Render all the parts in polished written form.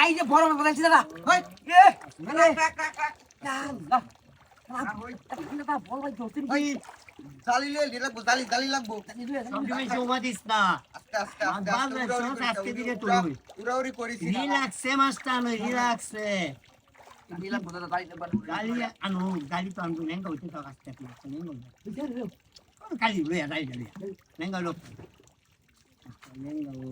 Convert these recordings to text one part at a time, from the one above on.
এই যে বড় বলেছি দাদা ওই এ জালিলে লাগবো জালি লাগবো তুমি জমা দিস না আস্তে আস্তে আস্তে বাল রাখছ আজকে দিকে তুই উড়াউড়ি করিস না রিল্যাক্সে মাস্টার নই রিল্যাক্সে দিলাম দাদা গালি আনো গালি তো আনবো নেঙ্গা হইতে তো আস্তে আস্তে নেঙ্গা গালি লইয়া গালি গালি নেঙ্গা লোক নেঙ্গা ও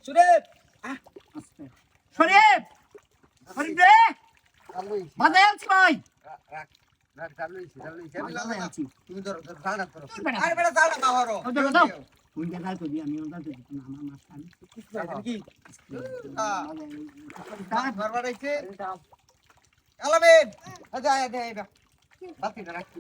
সুরেশ শরীফ শরীফ রে বাজায় আছি ভাই রাখ রাখ জালুইছি আমি বাজায় আছি তুমি ধরো জানা করো আরে বেটা জানা না হরো দাও ওই জায়গা তো দি আমি ওটা তো আমার মাস্টার কি বারবার আইছে আলামিন আচ্ছা আচ্ছা এটা বাতিটা রাখছি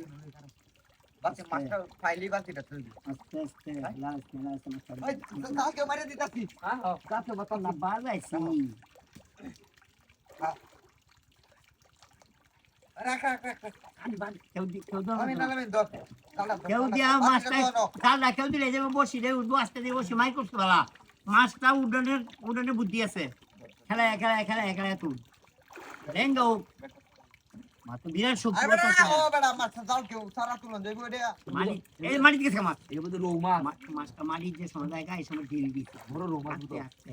বাতি মাস্টার ফাইলি বাতিটা তুই আস্তে আস্তে লাস্ট মাস্টার ওই তাকে মারে দিতাছি হ্যাঁ কাছে বাতা না বাজাইছি রাখ রাখ রাখ কেউ আলামিন ধর কেউ দিয়া মাছটা কালটা কেউ দিলে যে বসি রে উঠবো আস্তে দিয়ে বসি মাই করতে পারা মাছটা উডানে বুদ্ধি আছে খেলা তুই রেঙ্গো মাত্র বিরাট শক্তি আরে বেটা ও বেটা মাছ জাল কেউ সারা তুলন দেব এটা মারি দিকে মাছ এই বলতে রৌমা মাছটা মারি যে সময় জায়গা এই সময় ঢিল দিচ্ছে বড় রৌমা আস্তে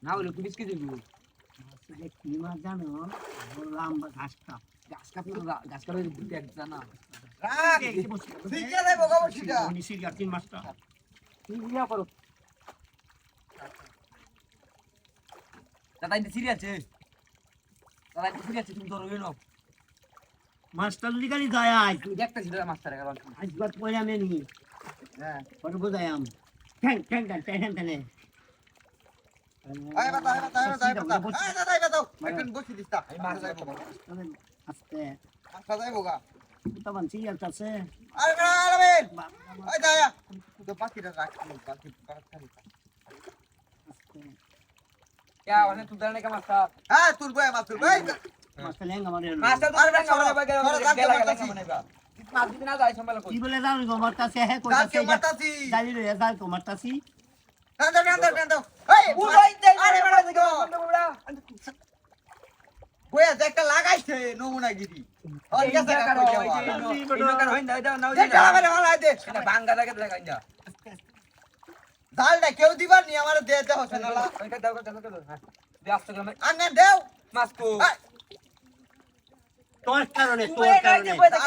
না হলে পুলিশ কি দিবি মাছটা কি মাছ জানো বড় লম্বা ঘাসটা গাছ কাপড় দেখ জানা রাখ ঠিক আছে বগা বসিটা নিশির গাতিন মাছটা তুই ইয়া করো দাদা ইন্দি সিরিয়াস তুমি ধরো এনো মাছটা যদি খালি যায় আজ তুই দেখতেছিস দাদা মাস্টার এখন আজ বাদ পরে আমি নি হ্যাঁ কত বোঝাই আম ঠ্যাং ঠ্যাং আয় বাতা এখন বসি দিস্তা আমি মাছ যাইবো আস্তে মাছ যাইবো গা তখন সিরিয়াল আছে আরে বেটা আলামিন ওই দায়া তো বাতিটা রাখ বাতি খালি क्या वाले तू डरने का मास्टर হ্যাঁ তুই বয় মাছ তুই বয় মাছটা লেঙ্গা মারে मास्टर तो डरने का माने गेला कितना दिन ना जाए संभाल को কি বলে দাও গো মারতাছে হে দাঁত কইতাছে কে মারতাছি জানি রে দাও তো মারতাছি কান্দো এই उड़ाई दे আরে বেটা দেখো बड़ा বয়া একটা লাগাইছে নমুনাগিরি আর গেছে करो इनो कर होइंदा দাও নাও দেখটা আমারে হলাই দে এটা বাঙ্গা লাগে লাগাইন্দা জালটা কেউ দিবার নি আমারে দে দে হোসেন আলা ওইটা দাও হ্যাঁ ব্যস্ত করে আঙ্গা দেও মাসকো তোর কারণে তুই এই গাইতে বইতে